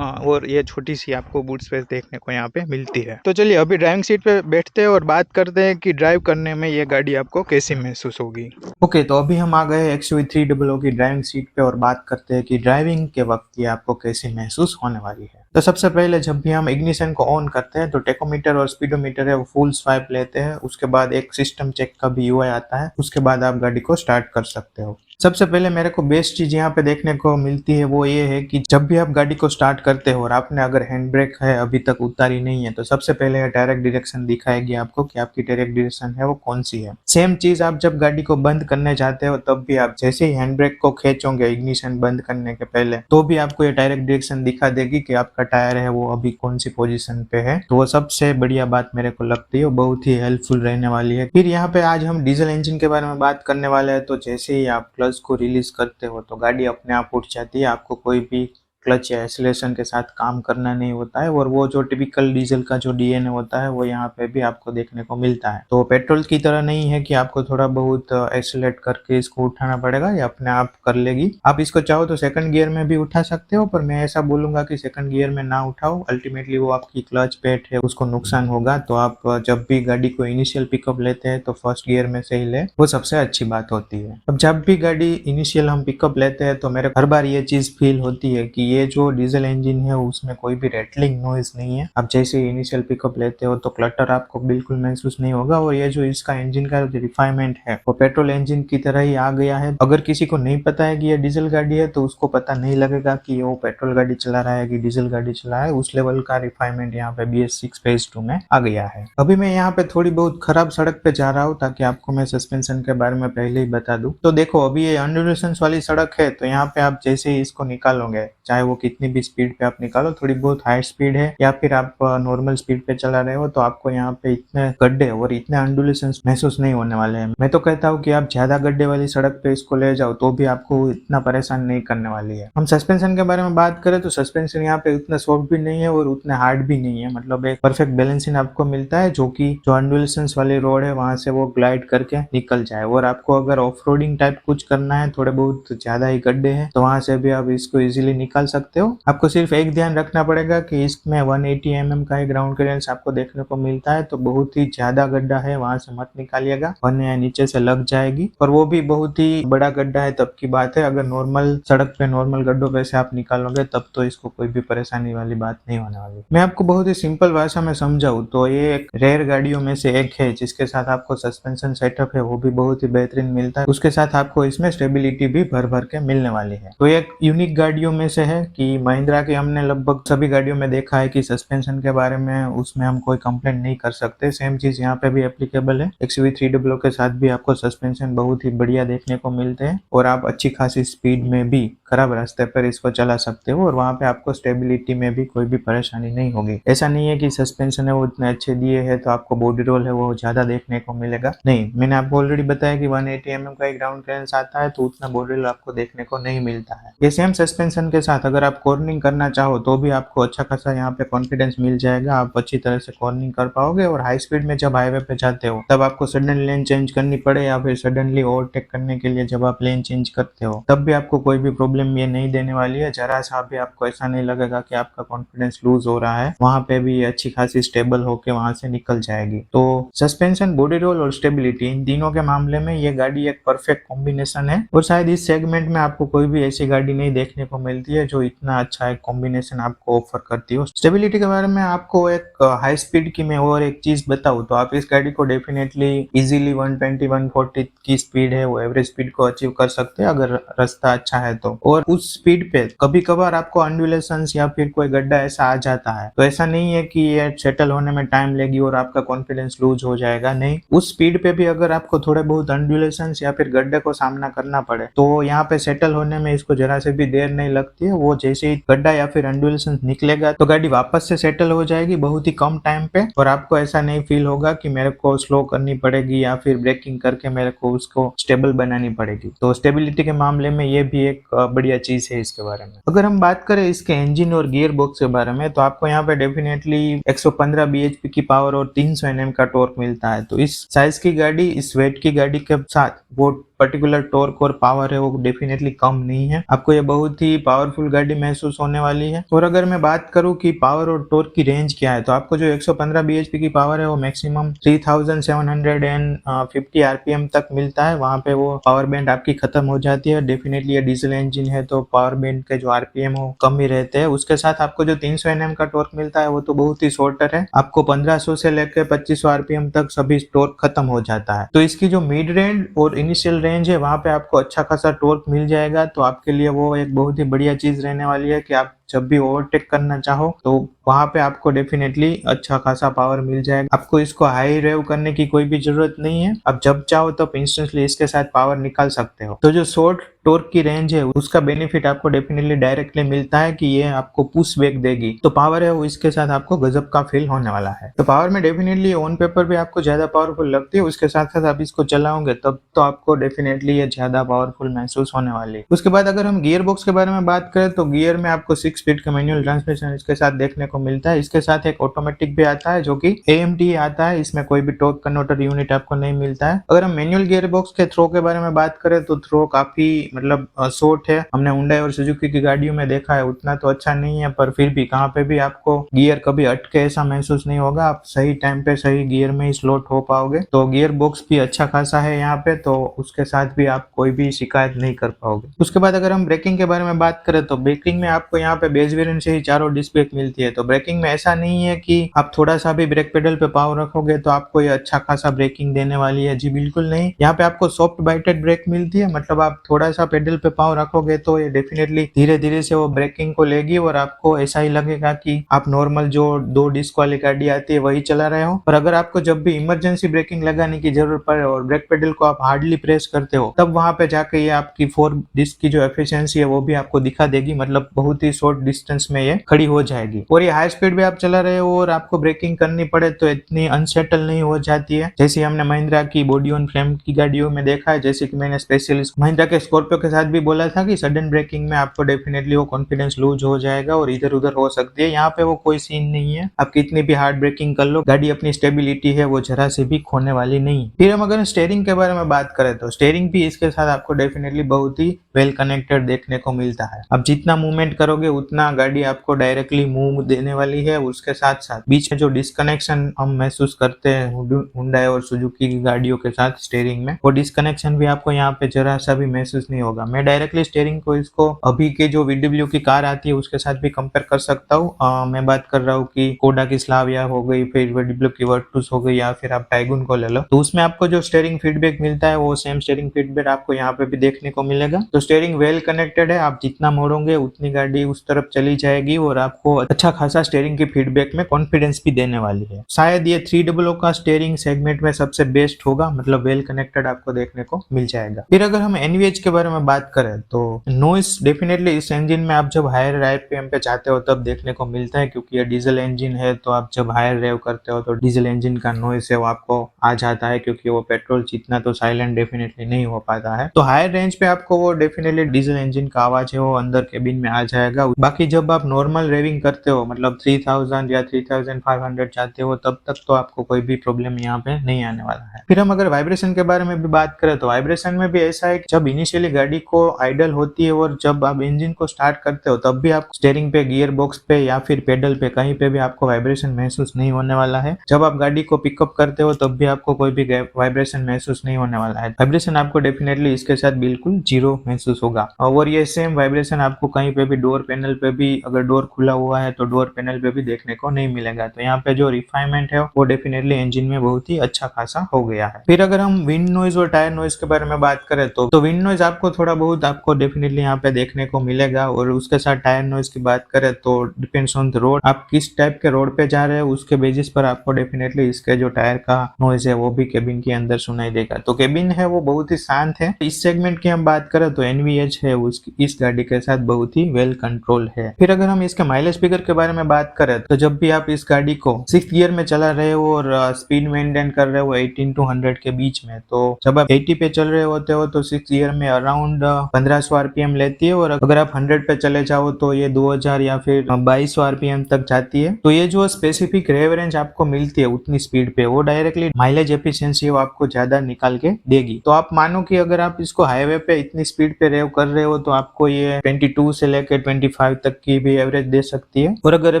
और ये छोटी सी आपको बूट स्पेस देखने को यहाँ पे मिलती है। तो चलिए अभी ड्राइविंग सीट पे बैठते हैं और बात करते हैं कि ड्राइव करने में ये गाड़ी आपको कैसी महसूस होगी। ओके, तो अभी हम आ गए XUV300 की ड्राइविंग सीट पे और बात करते हैं कि ड्राइविंग के वक्त ये आपको कैसी महसूस होने वाली है। तो सबसे पहले जब भी हम इग्निशन को ऑन करते हैं तो टेकोमीटर और स्पीडोमीटर है वो फुल स्वाइप लेते हैं। उसके बाद एक सिस्टम चेक का भी UI आता है, उसके बाद आप गाड़ी को स्टार्ट कर सकते हो। सबसे पहले मेरे को बेस्ट चीज यहाँ पे देखने को मिलती है वो ये है कि जब भी आप गाड़ी को स्टार्ट करते हो और आपने अगर हैंड ब्रेक है अभी तक उतारी नहीं है तो सबसे पहले डायरेक्ट डायरेक्शन दिखाएगी आपको कि आपकी डायरेक्ट डायरेक्शन है वो कौन सी है। सेम चीज आप जब गाड़ी को बंद करने जाते हो तब भी आप जैसे ही हैंड ब्रेक को खींचोगे इग्निशन बंद करने के पहले, तो भी आपको ये डायरेक्ट डायरेक्शन दिखा देगी कि आपका टायर है वो अभी कौन सी पोजीशन पे है। तो वो सबसे बढ़िया बात मेरे को लगती है, बहुत ही हेल्पफुल रहने वाली है। फिर यहाँ पे आज हम डीजल इंजन के बारे में बात करने वाले हैं। तो जैसे ही आप क्लच को रिलीज करते हो तो गाड़ी अपने आप उठ जाती है, आपको कोई भी क्लच या एक्सीलरेशन के साथ काम करना नहीं होता है, और वो जो टिपिकल डीजल का जो डीएनए होता है वो यहाँ पे भी आपको देखने को मिलता है। तो पेट्रोल की तरह नहीं है कि आपको थोड़ा बहुत एक्सीलरेट करके इसको उठाना पड़ेगा, ये अपने आप कर लेगी। आप इसको चाहो तो सेकंड गियर में भी उठा सकते हो, पर मैं ऐसा बोलूंगा कि सेकंड गियर में ना उठाओ, अल्टीमेटली वो आपकी क्लच पेट है उसको नुकसान होगा। तो आप जब भी गाड़ी को इनिशियल पिकअप लेते हैं तो फर्स्ट गियर में से ही ले, वो सबसे अच्छी बात होती है। अब जब भी गाड़ी इनिशियल हम पिकअप लेते हैं तो मेरे हर बार ये चीज फील होती है कि ये जो डीजल इंजन है उसमें कोई भी रेटलिंग नॉइज नहीं है। आप जैसे ही इनिशियल पिकअप लेते हो तो क्लटर आपको बिल्कुल महसूस नहीं होगा, और ये जो इसका इंजन का जो रिफाइनमेंट है वो पेट्रोल इंजन की तरह ही आ गया है। अगर किसी को नहीं पता है कि ये डीजल गाड़ी है तो उसको पता नहीं लगेगा कि वो पेट्रोल गाड़ी चला रहा है कि डीजल गाड़ी चला रहा है। उस लेवल का रिफाइनमेंट यहाँ पे BS6 फेज 2 में आ गया है। अभी मैं यहाँ पे थोड़ी बहुत खराब सड़क पे जा रहा हूँ ताकि आपको मैं सस्पेंशन के बारे में पहले ही बता दूं। तो देखो अभी ये अंडरलेशन वाली सड़क है, तो यहाँ पे आप जैसे ही इसको निकालोगे, चाहे वो कितनी भी स्पीड पे आप निकालो, थोड़ी बहुत हाई स्पीड है या फिर आप नॉर्मल स्पीड पे चला रहे हो, तो आपको यहाँ पे इतने गड्ढे और इतने अंडुलेशन महसूस नहीं होने वाले हैं। मैं तो कहता हूँ कि आप ज्यादा गड्ढे वाली सड़क पे इसको ले जाओ तो भी आपको इतना परेशान नहीं करने वाली है। हम सस्पेंशन के बारे में बात करें तो सस्पेंशन यहाँ पे उतना सॉफ्ट भी नहीं है और उतना हार्ड भी नहीं है, मतलब एक परफेक्ट बैलेंसिंग आपको मिलता है, जो कि जो अंडुलेशन वाली रोड है वहां से वो ग्लाइड करके निकल जाए। और आपको अगर ऑफ रोडिंग टाइप कुछ करना है, थोड़े बहुत ज्यादा ही गड्ढे हैं, तो वहां से भी आप इसको इजीली निकाल सकते हो। आपको सिर्फ एक ध्यान रखना पड़ेगा कि इसमें 180 mm का ही ग्राउंड क्लियरेंस आपको देखने को मिलता है, तो बहुत ही ज्यादा गड्ढा है वहां से मत निकालिएगा वरना नीचे से लग जाएगी। और वो भी बहुत ही बड़ा गड्ढा है तब की बात है, अगर नॉर्मल सड़क पे नॉर्मल गड्ढों पे से आप निकालोगे तब तो इसको कोई भी परेशानी वाली बात नहीं होने वाली। मैं आपको बहुत ही सिंपल भाषा में समझाऊं तो ये एक रेयर गाड़ियों में से एक है जिसके साथ आपको सस्पेंशन सेटअप है वो भी बहुत ही बेहतरीन मिलता है, उसके साथ आपको इसमें स्टेबिलिटी भी भर भर के मिलने वाली है। तो एक यूनिक गाड़ियों में से है कि महिंद्रा की हमने लगभग सभी गाड़ियों में देखा है कि सस्पेंशन के बारे में उसमें हम कोई कंप्लेंट नहीं कर सकते। सेम चीज यहाँ पे भी एप्लीकेबल है। XUV300 के साथ भी आपको सस्पेंशन बहुत ही बढ़िया देखने को मिलते हैं और आप अच्छी खासी स्पीड में भी खराब रास्ते पर इसको चला सकते हो और वहां पे आपको स्टेबिलिटी में भी कोई भी परेशानी नहीं होगी। ऐसा नहीं है कि सस्पेंशन है वो इतने अच्छे दिए है तो आपको बॉडी रोल है वो ज्यादा देखने को मिलेगा, नहीं। मैंने आपको ऑलरेडी बताया कि 180 mm का एक ग्राउंड क्लियरेंस आता है तो उतना बॉडी रोल आपको देखने को नहीं मिलता है। ये सेम सस्पेंशन के साथ अगर आप कॉर्निंग करना चाहो तो भी आपको अच्छा खासा यहाँ पे कॉन्फिडेंस मिल जाएगा, आप अच्छी तरह से कॉर्निंग कर पाओगे। और हाई स्पीड में जब हाईवे पे जाते हो तब आपको सडन लेन चेंज करनी पड़े या फिर सडनली ओवरटेक करने के लिए जब आप लेन चेंज करते हो तब भी आपको कोई भी प्रॉब्लम ये नहीं देने वाली है। जरा सा भी आपको ऐसा नहीं लगेगा कि आपका कॉन्फिडेंस लूज हो रहा है, वहां पे भी अच्छी खासी स्टेबल होके वहां से निकल जाएगी। तो सस्पेंशन, बॉडी रोल और स्टेबिलिटी इन तीनों के मामले में ये गाड़ी एक परफेक्ट कॉम्बिनेशन है और शायद इस सेगमेंट में आपको कोई भी ऐसी गाड़ी नहीं देखने को मिलती है जो इतना अच्छा एक कॉम्बिनेशन आपको ऑफर करती हो। स्टेबिलिटी के बारे में आपको एक हाई स्पीड की मैं और एक चीज बताऊं तो आप इस गाड़ी को डेफिनेटली इजीली 120-140 की स्पीड है वो एवरेज स्पीड को अचीव कर सकते हैं अगर रास्ता अच्छा है तो। और उस स्पीड पे कभी कभार आपको अंडुलेशंस या फिर कोई गड्ढा ऐसा आ जाता है तो ऐसा नहीं है कि ये सेटल होने में टाइम लेगी और आपका कॉन्फिडेंस लूज हो जाएगा, नहीं। उस स्पीड पे भी अगर आपको थोड़े बहुत अंडुलेशंस या फिर गड्ढे को सामना करना पड़े तो यहाँ पे सेटल होने में इसको जरा से भी देर नहीं लगती है। वो जैसे ही गड्ढा या फिर अंडुलेशन निकलेगा तो गाड़ी वापस से सेटल हो जाएगी बहुत ही कम टाइम पे और आपको ऐसा नहीं फील होगा कि मेरे को स्लो करनी पड़ेगी या फिर ब्रेकिंग करके मेरे को उसको स्टेबल बनानी पड़ेगी। तो स्टेबिलिटी के मामले में ये भी एक बढ़िया चीज है इसके बारे में। अगर हम बात करें इसके इंजन और गियर बॉक्स के बारे में तो आपको यहाँ पे डेफिनेटली 115 bhp की पावर और 300 Nm का टॉर्क मिलता है। तो इस साइज की गाड़ी, इस वेट की गाड़ी के साथ वो पर्टिकुलर टॉर्क और पावर है वो डेफिनेटली कम नहीं है, आपको ये बहुत ही पावरफुल गाड़ी महसूस होने वाली है। और अगर मैं बात करूं कि पावर और टॉर्क की रेंज क्या है तो आपको जो 115 bhp की पावर है वो मैक्सिमम 3750 rpm तक मिलता है, वहां पे वो पावर बैंड आपकी खत्म हो जाती है। डेफिनेटली ये डीजल इंजन है तो पावर बैंड के जो आरपीएम हो कम ही रहते हैं। उसके साथ आपको जो 300 Nm का टॉर्क मिलता है वो तो बहुत ही शॉर्टर है, आपको 1500 से लेकर 2500 आरपीएम तक सभी टॉर्क खत्म हो जाता है। तो इसकी जो मिड रेंज और इनिशियल रेंज है वहां पे आपको अच्छा खासा टॉर्क मिल जाएगा, तो आपके लिए वो एक बहुत ही बढ़िया चीज रहने वाली है कि आप जब भी ओवरटेक करना चाहो तो वहां पे आपको डेफिनेटली अच्छा खासा पावर मिल जाएगा। आपको इसको हाई रेव करने की कोई भी जरूरत नहीं है, आप जब चाहो तब इंस्टेंटली इसके साथ पावर निकाल सकते हो। तो जो शॉर्ट टॉर्क की रेंज है उसका बेनिफिट आपको डेफिनेटली डायरेक्टली मिलता है कि ये आपको पुश बैक देगी। तो पावर है वो इसके साथ आपको गजब का फील होने वाला है। तो पावर में डेफिनेटली ऑन पेपर भी आपको ज्यादा पावरफुल लगती है, उसके साथ साथ आप इसको चलाओगे तब तो आपको डेफिनेटली ये ज्यादा पावरफुल महसूस होने वाली है। उसके बाद अगर हम गियर बॉक्स के बारे में बात करें तो गियर में आपको 6 स्पीड का मैनुअल ट्रांसमिशन इसके साथ देखने को मिलता है। इसके साथ एक ऑटोमेटिक भी आता है जो कि AMT आता है, इसमें कोई भी टॉर्क कन्वर्टर यूनिट आपको नहीं मिलता है। अगर हम मैनुअल गियर बॉक्स के थ्रो के बारे में बात करें तो थ्रो काफी मतलब शॉर्ट है। हमने हुंडई और सुजुकी की गाड़ियों में देखा है, उतना तो अच्छा नहीं है, पर फिर भी कहाँ पे भी आपको गियर कभी अटके ऐसा महसूस नहीं होगा। आप सही टाइम पे सही गियर में ही स्लॉट हो पाओगे। तो गियर बॉक्स भी अच्छा खासा है यहाँ पे, तो उसके साथ भी आप कोई भी शिकायत नहीं कर पाओगे। उसके बाद अगर हम ब्रेकिंग के बारे में बात करें तो ब्रेकिंग में आपको यहाँ पे बेस वेरिएंट से ही चारों डिस्क ब्रेक मिलती है। तो ब्रेकिंग में ऐसा नहीं है कि आप थोड़ा सा भी ब्रेक पेडल पे पावर रखोगे तो आपको ये अच्छा खासा ब्रेकिंग देने वाली है, जी बिल्कुल नहीं। यहाँ पे आपको सॉफ्ट बाइटेड ब्रेक मिलती है, मतलब आप थोड़ा सा पेडल पे पावर रखोगे तो ये डेफिनेटली धीरे धीरे से वो ब्रेकिंग को लेगी और आपको ऐसा ही लगेगा कि आप नॉर्मल जो 2 डिस्क वाली गाड़ी आती है वही चला रहे हो। पर अगर आपको जब भी इमरजेंसी ब्रेकिंग लगाने की जरूरत पड़े और ब्रेक पेडल को आप हार्डली प्रेस करते हो तब वहां पे जाके ये आपकी 4 डिस्क की जो एफिशिएंसी है वो भी आपको दिखा देगी, मतलब बहुत ही शॉर्ट डिस्टेंस में ये खड़ी हो जाएगी। और ये हाई स्पीड में आप चला रहे हो और आपको ब्रेकिंग करनी पड़े तो इतनी अनसेटल नहीं हो जाती है जैसे हमने महिंद्रा की बॉडी ऑन फ्रेम की गाड़ियों में देखा है। जैसे कि मैंने स्पेशली महिंद्रा के स्कॉर्पियो के साथ भी बोला था कि सडन ब्रेकिंग में आपको डेफिनेटली वो कॉन्फिडेंस लूज हो जाएगा और इधर उधर हो सकती है। यहाँ पे वो कोई सीन नहीं है, आप कितनी भी हार्ड ब्रेकिंग कर लो गाड़ी अपनी स्टेबिलिटी है वो जरा से भी खोने वाली नहीं। फिर हम अगर स्टीयरिंग के बारे में बात करें तो स्टीयरिंग भी इसके साथ आपको डेफिनेटली बहुत ही वेल कनेक्टेड देखने को मिलता है। आप जितना मूवमेंट करोगे उतना गाड़ी आपको डायरेक्टली मूव देने वाली है। उसके साथ साथ बीच में जो डिस्कनेक्शन हम महसूस करते हैं हुंडई और सुजुकी की गाड़ियों के साथ स्टीयरिंग में, वो डिस्कनेक्शन भी आपको यहाँ पे जरा सा भी महसूस नहीं होगा। मैं डायरेक्टली स्टीयरिंग को इसको अभी के जो VW की कार आती है उसके साथ भी कंपेयर कर सकता हूँ। मैं बात कर रहा हूँ कि कोडा की स्लाविया हो गई, फिर VW की वर्टुस हो गई, या फिर आप टाइगुन को ले लो, तो उसमें आपको जो स्टीयरिंग फीडबैक मिलता है वो सेम स्टीयरिंग फीडबैक आपको यहाँ पे भी देखने को मिलेगा। तो स्टीयरिंग वेल कनेक्टेड है, आप जितना मोड़ोगे उतनी गाड़ी उस तरफ चली जाएगी और आपको अच्छा खासा स्टीयरिंग की फीडबैक में कॉन्फिडेंस भी देने वाली है। शायद ये 300 का स्टीयरिंग सेगमेंट में सबसे बेस्ट होगा, मतलब वेल कनेक्टेड आपको देखने को मिल जाएगा। फिर अगर हम NVH के बारे में बात करें तो नॉइस डेफिनेटली इस इंजन में आप जब हायर RPM पे जाते हो तब देखने को मिलता है, क्योंकि ये डीजल इंजन है। तो आप जब हायर रेव करते हो तो डीजल इंजन का नॉइस है वो आपको आ जाता है, क्योंकि वो पेट्रोल जितना तो साइलेंट डेफिनेटली नहीं हो पाता है। तो हायर रेंज पे आपको वो डेफिनेटली डीजल इंजन का आवाज है वो अंदर केबिन में आ जाएगा। बाकी जब आप नॉर्मल रेविंग करते हो, मतलब 3000 या 3500 जाते हो, तब तक तो आपको कोई भी प्रॉब्लम यहाँ पे नहीं आने वाला है। फिर हम अगर वाइब्रेशन के बारे में भी बात करें तो वाइब्रेशन में भी ऐसा है कि जब इनिशियली गाड़ी को आइडल होती है और जब आप इंजन को स्टार्ट करते हो तब भी आप स्टीयरिंग पे, गियर बॉक्स पे या फिर पेडल पे कहीं पे भी आपको वाइब्रेशन महसूस नहीं होने वाला है। जब आप गाड़ी को पिकअप करते हो तब भी आपको कोई भी वाइब्रेशन महसूस नहीं होने वाला है। वाइब्रेशन आपको डेफिनेटली इसके साथ बिल्कुल जीरो महसूस होगा। और ये सेम वाइब्रेशन आपको कहीं पे भी डोर पैनल पे भी, अगर डोर खुला हुआ है तो डोर पैनल पे भी देखने को नहीं मिलेगा। तो यहाँ पे जो रिफाइनमेंट है वो डेफिनेटली इंजन में बहुत ही अच्छा खासा हो गया है। फिर अगर हम विंड नॉइज और टायर नॉइज के बारे में बात करें तो विंड नॉइज आपको थोड़ा बहुत आपको डेफिनेटली यहाँ पे देखने को मिलेगा। और उसके साथ टायर नॉइज की बात करें तो डिपेंड्स ऑन द रोड, आप किस टाइप के रोड पे जा रहे हो उसके बेसिस पर आपको डेफिनेटली इसके जो टायर का नॉइज है वो भी केबिन के अंदर सुनाई देगा। तो केबिन है वो बहुत ही शांत है। इस सेगमेंट की हम बात करें तो NVH है उसकी इस गाड़ी के साथ बहुत ही वेल कंट्रोल है। फिर अगर हम इसके माइलेज फिगर के बारे में बात करें तो जब भी आप इस गाड़ी को 6th गियर में चला रहे हो और स्पीड मेंटेन कर रहे हो 18 to 100 के बीच में, तो जब आप 80 पे चल रहे होते हो तो 6th गियर में अराउंड 1500 RPM लेती है, और अगर आप 100 पे चले जाओ तो ये 2000 या फिर 2200 RPM तक जाती है। तो ये जो स्पेसिफिक रेव रेंज आपको मिलती है उतनी स्पीड पे, वो डायरेक्टली माइलेज एफिशिएंसी वो आपको ज्यादा निकाल के देगी। तो आप मानो कि अगर आप इसको हाईवे पे इतनी स्पीड पे रेव कर रहे हो तो आपको ये 22 से लेकर 25 तक की भी एवरेज दे सकती है। और अगर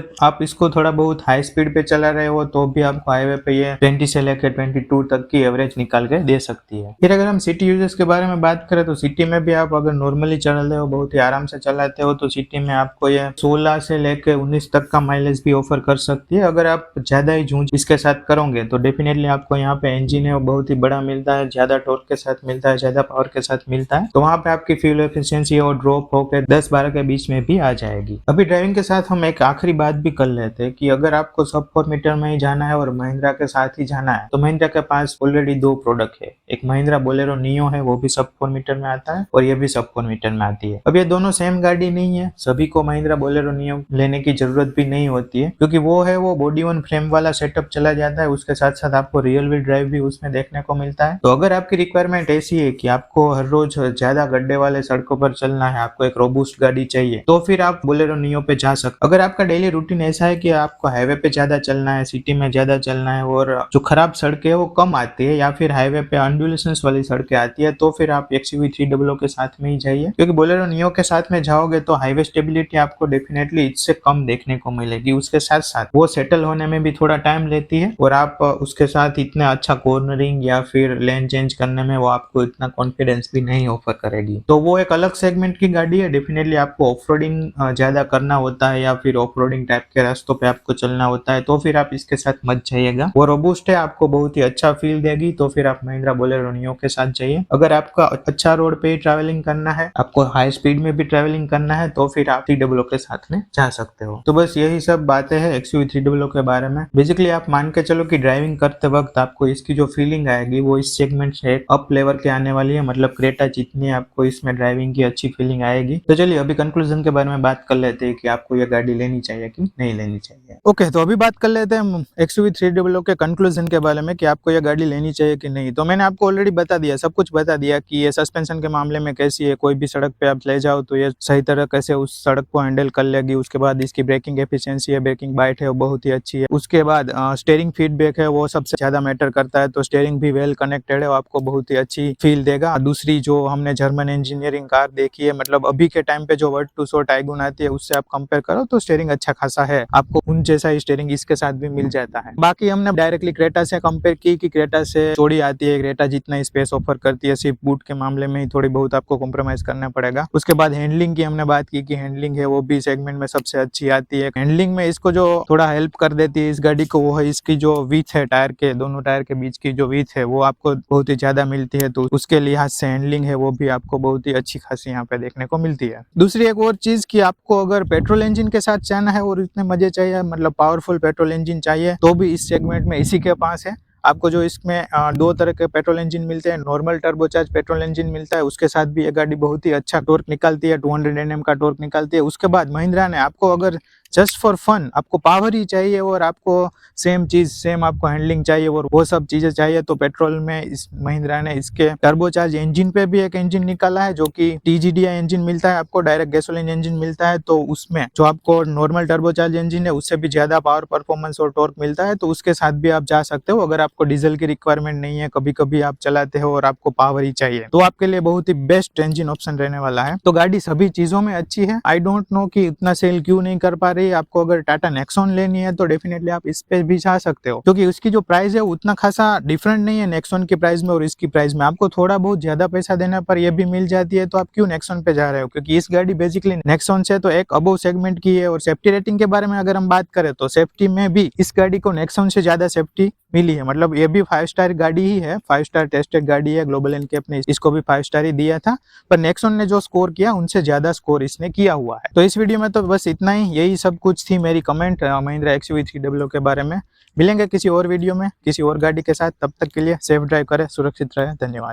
आप इसको थोड़ा बहुत हाई स्पीड पे चला रहे हो तो भी आपको हाईवे पे ये 20 से लेकर 22 तक की एवरेज निकाल के दे सकती है। फिर अगर हम सिटी यूजर्स के बारे में बात करें तो सिटी में भी आप अगर नॉर्मली चला रहे हो, बहुत ही आराम से चलाते हो, तो सिटी में आपको ये 16 से लेकर 19 तक का माइलेज भी ऑफर कर सकती है। अगर आप ज्यादा ही जूझ इसके साथ करोगे तो डेफिनेटली आपको यहाँ पे इंजन है वो बहुत ही बड़ा मिलता है, ज्यादा टॉर्क के साथ मिलता है, ज्यादा पावर के साथ मिलता है। तो वहाँ पे आपकी फ्यूल एफिशिएंसी और ड्रॉप होकर 10-12 के बीच में भी आ आ जाएगी। अभी ड्राइविंग के साथ हम एक आखिरी बात भी कर लेते हैं कि अगर आपको सब 4 मीटर में ही जाना है और महिंद्रा के साथ ही जाना है तो महिंद्रा के पास ऑलरेडी 2 प्रोडक्ट है। एक महिंद्रा बोलेरो नियो है, वो भी सब 4 मीटर में आता है और ये भी सब 4 मीटर में आती है। अब ये दोनों सेम गाड़ी नहीं है, सभी को महिंद्रा बोलेरो नियो लेने की जरूरत भी नहीं होती है, क्योंकि वो है वो बॉडी ऑन फ्रेम वाला सेटअप चला जाता है, उसके साथ साथ आपको रियल व्हील ड्राइव भी उसमें देखने को मिलता है। तो अगर आपकी रिक्वायरमेंट ऐसी है कि आपको हर रोज ज्यादा गड्ढे वाले सड़कों पर चलना है, आपको एक रोबूस्ट गाड़ी चाहिए, तो फिर आप बोलेरो नियो पे जा सकते। अगर आपका डेली रूटीन ऐसा है कि आपको हाईवे पे ज्यादा चलना है, सिटी में ज्यादा चलना है और जो खराब सड़कें है वो कम आती है, या फिर हाईवे पे अंडुलेशंस वाली सड़कें आती है, तो फिर आप XUV 300 के साथ में ही जाइए, क्योंकि बोलेरो नियो के साथ में जाओगे तो हाईवे स्टेबिलिटी आपको डेफिनेटली इससे कम देखने को मिलेगी। उसके साथ साथ वो सेटल होने में भी थोड़ा टाइम लेती है और आप उसके साथ इतना अच्छा कॉर्नरिंग या फिर लेन चेंज करने में वो आपको इतना कॉन्फिडेंस भी नहीं ऑफर करेगी। तो वो एक अलग सेगमेंट की गाड़ी है। डेफिनेटली आपको ऑफ रोडिंग ज्यादा करना होता है या फिर ऑफ रोडिंग टाइप के रास्तों पे आपको चलना होता है, तो फिर आप इसके साथ मत जाइएगा। वो रोबूस्ट है, आपको बहुत ही अच्छा फील देगी, तो फिर आप महिंद्रा बोलेरो नियो के साथ जाइए। अगर आपका अच्छा रोड पे ट्रैवलिंग करना है, आपको हाई स्पीड में भी ट्रैवलिंग करना है, तो फिर आप 300 के साथ में जा सकते हो। तो बस यही सब बातें हैं XUV 300 के बारे में। बेसिकली आप मान के चलो कि ड्राइविंग करते वक्त आपको इसकी जो फीलिंग आएगी वो इस सेगमेंट से एक अप लेवल के आने वाली है, मतलब क्रेटा जितनी आपको इसमें ड्राइविंग की अच्छी फीलिंग आएगी। तो चलिए अभी कंक्लूजन के बारे में बात कर लेते हैं कि आपको ये गाड़ी लेनी चाहिए कि नहीं लेनी चाहिए। ओके, तो अभी बात कर लेते हैं XUV 300 के कंक्लूजन के बारे में कि आपको ये गाड़ी लेनी चाहिए कि नहीं। तो मैंने आपको ऑलरेडी बता दिया, सब कुछ बता दिया कि ये सस्पेंशन के मामले में कैसी है, कोई भी सड़क पे आप ले जाओ तो ये सही तरह कैसे उस सड़क को हैंडल कर लेगी। उसके बाद इसकी ब्रेकिंग एफिशिएंसी है, ब्रेकिंग बाइट है, वो बहुत ही अच्छी है। उसके बाद स्टीयरिंग फीडबैक है, वो सबसे ज्यादा मैटर करता है, तो स्टीयरिंग भी वेल कनेक्टेड है, वो आपको बहुत ही अच्छी फील देगा। दूसरी जो हमने जर्मन इंजीनियरिंग कार देखी है, मतलब अभी के टाइम पे जो वर्ड टू सो टाइगुन आती है उससे आप कंपेयर करो तो स्टीयरिंग अच्छा खासा है, आपको उन जैसा ही स्टीयरिंग इसके साथ भी मिल जाता है। बाकी हमने डायरेक्टली क्रेटा से कंपेयर की कि क्रेटा से चौड़ी आती है, क्रेटा जितना स्पेस ऑफर करती है, सिर्फ बूट के मामले में ही थोड़ी बहुत आपको कॉम्प्रोमाइज करना पड़ेगा। उसके बाद हैंडलिंग की हमने बात की कि हैंडलिंग है वो भी सेगमेंट में सबसे अच्छी आती है। हैंडलिंग में इसको जो थोड़ा हेल्प कर देती है इस गाड़ी को वो है इसकी जो विड्थ है, टायर के दोनों टायर के बीच की जो विड्थ है वो आपको बहुत ही ज्यादा मिलती है, तो उसके लिहाज से हैंडलिंग है वो भी आपको बहुत ही अच्छी खासी यहाँ पे देखने को मिलती है। दूसरी एक और चीज कि आपको अगर पेट्रोल इंजन के साथ जाना है और इतने मजे चाहिए, मतलब पावरफुल पेट्रोल इंजन चाहिए, तो भी इस सेगमेंट में इसी के पास है। आपको जो इसमें 2 तरह के पेट्रोल इंजन मिलते हैं, नॉर्मल टर्बोचार्ज पेट्रोल इंजन मिलता है, उसके साथ भी ये गाड़ी बहुत ही अच्छा टॉर्क निकालती है, 200 Nm का टॉर्क निकालती है। उसके बाद महिंद्रा ने आपको अगर जस्ट फॉर फन आपको पावर ही चाहिए और आपको सेम आपको हैंडलिंग चाहिए और वो सब चीजें चाहिए, तो पेट्रोल में इस महिंद्रा ने इसके टर्बोचार्ज इंजन पे भी एक इंजन निकाला है जो कि TGDI इंजन मिलता है, आपको डायरेक्ट गैसोलीन इंजन मिलता है, तो उसमें जो आपको नॉर्मल टर्बोचार्ज इंजन है उससे भी ज्यादा पावर परफॉर्मेंस और टॉर्क मिलता है, तो उसके साथ भी आप जा सकते हो। अगर आपको डीजल की रिक्वायरमेंट नहीं है, कभी कभी आप चलाते हो और आपको पावर ही चाहिए, तो आपके लिए बहुत ही बेस्ट इंजन ऑप्शन रहने वाला है। तो गाड़ी सभी चीजों में अच्छी है। आई डोंट नो कि इतना सेल क्यों नहीं कर पा रही। आपको अगर टाटा नेक्सॉन लेनी है तो डेफिनेटली आप इस पे भी जा सकते हो, क्योंकि उसकी जो प्राइस है उतना खासा डिफरेंट नहीं है नेक्सॉन की प्राइस में और इसकी प्राइस में। आपको थोड़ा बहुत ज्यादा पैसा देने पर ये भी मिल जाती है, तो आप क्यों नेक्सॉन पे जा रहे हो, क्योंकि इस गाड़ी बेसिकली नेक्सॉन से तो एक अबव सेगमेंट की है। और सेफ्टी रेटिंग के बारे में अगर हम बात करें तो सेफ्टी में भी इस गाड़ी को नेक्सॉन से ज्यादा सेफ्टी मिली है, मतलब ये भी 5 स्टार गाड़ी ही है, 5 स्टार टेस्टेड गाड़ी है। ग्लोबल एनकेप ने इसको भी 5 स्टार ही दिया था, पर नेक्सॉन ने जो स्कोर किया उनसे ज्यादा स्कोर इसने किया हुआ है। तो इस वीडियो में तो बस इतना ही, यही सब कुछ थी मेरी कमेंट महिंद्रा XUV 300 के बारे में। मिलेंगे किसी और वीडियो में किसी और गाड़ी के साथ, तब तक के लिए सेफ ड्राइव करें, सुरक्षित रहे, धन्यवाद।